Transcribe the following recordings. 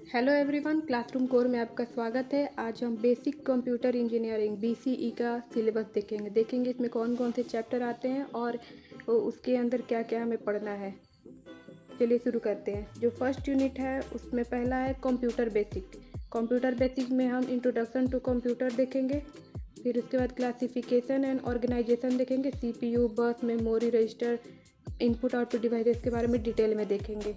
Hello everyone, classroom core में आपका स्वागत है। आज हम बेसिक कंप्यूटर इंजीनियरिंग बीसीई का सिलेबस देखेंगे इसमें कौन कौन से चैप्टर आते हैं और उसके अंदर क्या क्या हमें पढ़ना है। चलिए शुरू करते हैं। जो फर्स्ट यूनिट है उसमें पहला है कंप्यूटर बेसिक। कंप्यूटर बेसिक में हम इंट्रोडक्शन टू कंप्यूटर देखेंगे, फिर उसके बाद क्लासिफिकेशन एंड ऑर्गेनाइजेशन देखेंगे, सीपीयू, बस, memory, register, input output devices के बारे में डिटेल में देखेंगे।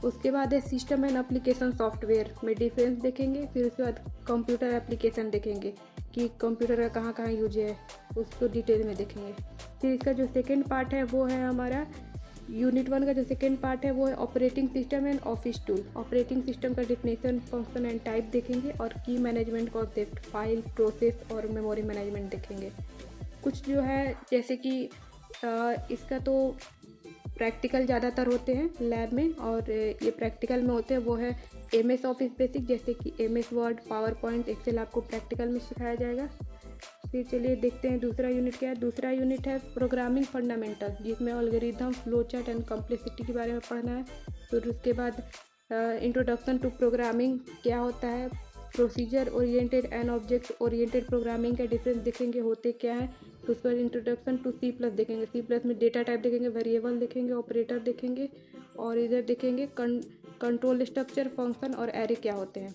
उसके बाद है सिस्टम एंड एप्लीकेशन सॉफ्टवेयर में डिफरेंस देखेंगे। फिर उसके बाद कंप्यूटर एप्लीकेशन देखेंगे कि कंप्यूटर का कहाँ कहाँ यूज है, उसको डिटेल में देखेंगे। फिर इसका जो सेकेंड पार्ट है वो है हमारा यूनिट 1 का जो सेकेंड पार्ट है वो है operating system and office tool. Operating system का डिफिनेशन, फंक्शन एंड टाइप देखेंगे और की मैनेजमेंट कॉन्सेप्ट, फाइल, प्रोसेस और मेमोरी मैनेजमेंट देखेंगे। कुछ जो है जैसे कि इसका तो प्रैक्टिकल ज़्यादातर होते हैं लैब में, और ये प्रैक्टिकल में होते हैं वो है एमएस ऑफिस बेसिक, जैसे कि MS Word, PowerPoint, Excel आपको प्रैक्टिकल में सिखाया जाएगा। फिर चलिए देखते हैं दूसरा यूनिट क्या है। दूसरा यूनिट है प्रोग्रामिंग फंडामेंटल, जिसमें algorithm, flow chart and complexity के बारे में पढ़ना है। फिर उसके बाद इंट्रोडक्शन टू प्रोग्रामिंग क्या होता है, procedure oriented and object oriented programming का डिफरेंस देखेंगे होते क्या है। तो उसके बाद इंट्रोडक्शन टू सी प्लस देखेंगे। सी प्लस में डेटा टाइप देखेंगे, वेरिएबल देखेंगे, ऑपरेटर देखेंगे और इधर देखेंगे कंट्रोल स्ट्रक्चर, फंक्शन और एरे क्या होते हैं।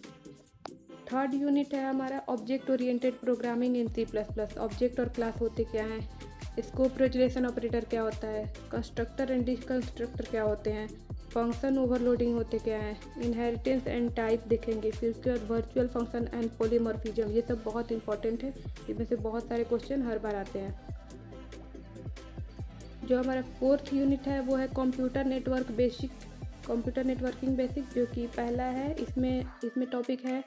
थर्ड यूनिट है हमारा object oriented programming in C plus plus. Object और क्लास होते क्या हैं, स्कोप रेजुलेशन ऑपरेटर क्या होता है, कंस्ट्रक्टर एंड डिसकंस्ट्रक्टर क्या होते हैं, फंक्शन ओवरलोडिंग होते क्या है, इनहेरिटेंस एंड टाइप देखेंगे। फिर उसके बाद वर्चुअल फंक्शन एंड पॉलीमॉर्फिज्म, ये सब बहुत इंपॉर्टेंट है, इसमें से बहुत सारे क्वेश्चन हर बार आते हैं। जो हमारा फोर्थ यूनिट है वो है computer network basic, computer networking basic, जो कि पहला है। इसमें टॉपिक है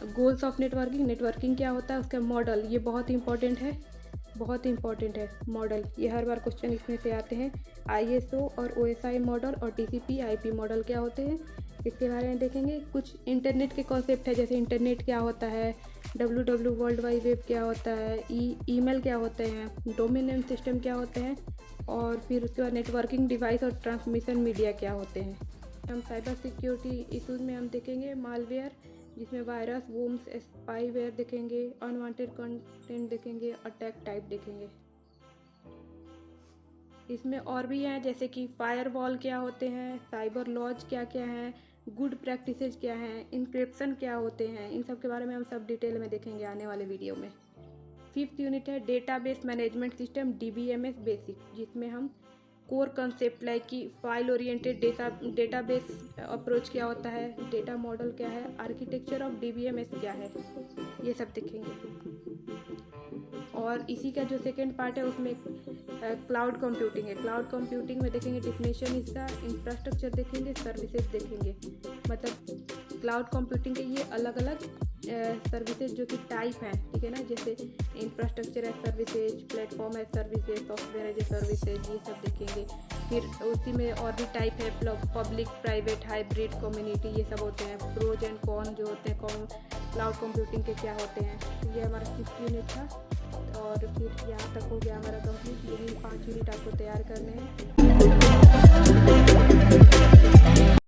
गोल्स ऑफ नेटवर्किंग, नेटवर्किंग क्या होता है, उसका मॉडल, ये बहुत इंपॉर्टेंट है मॉडल, ये हर बार क्वेश्चन इसमें से आते हैं। आईएसओ और ओएसआई मॉडल और टीसीपी आईपी मॉडल क्या होते हैं, इसके बारे में देखेंगे। कुछ इंटरनेट के कॉन्सेप्ट है, जैसे इंटरनेट क्या होता है, डब्ल्यू वर्ल्ड वाइड वेब क्या होता है, ईमेल क्या होते हैं, डोमेन नेम सिस्टम क्या होते हैं, और फिर उसके बाद नेटवर्किंग डिवाइस और ट्रांसमिशन मीडिया क्या होते हैं। हम साइबर सिक्योरिटी इशूज़ में हम देखेंगे मालवेयर, जिसमें वायरस, वोम्स, स्पाईवेयर देखेंगे, अनवांटेड कंटेंट देखेंगे, अटैक टाइप देखेंगे। इसमें और भी हैं, जैसे कि फायरवॉल क्या होते हैं, साइबर लॉज क्या क्या हैं, गुड प्रैक्टिसेज क्या हैं, इंक्रिप्शन क्या होते हैं, इन सब के बारे में हम सब डिटेल में देखेंगे आने वाले वीडियो में। फिफ्थ यूनिट है database management system DBMS basic, जिसमें हम कोर कंसेप्ट लाइक कि फाइल ओरिएंटेड डेटाबेस अप्रोच क्या होता है, डेटा मॉडल क्या है, आर्किटेक्चर ऑफ डीबीएमएस क्या है, ये सब देखेंगे। और इसी का जो सेकेंड पार्ट है उसमें क्लाउड कंप्यूटिंग है। क्लाउड कंप्यूटिंग में देखेंगे डिफिनेशन इसका, इंफ्रास्ट्रक्चर देखेंगे, सर्विसेज देखेंगे। मतलब क्लाउड कंप्यूटिंग के ये अलग अलग सर्विसेज जो कि टाइप हैं, ठीक है ना, जैसे infrastructure as services, platform as services, software as services, ये सब देखेंगे। फिर उसी में और भी टाइप है, पब्लिक, प्राइवेट, हाइब्रिड, कम्युनिटी, ये सब होते हैं। प्रोज एंड कॉन जो होते हैं क्लाउड कंप्यूटिंग के क्या होते हैं। तो ये हमारा 5th यूनिट था, और फिर यहाँ तक हो गया हमारा कंप्लीट। यही 5 यूनिट आपको तैयार करने हैं।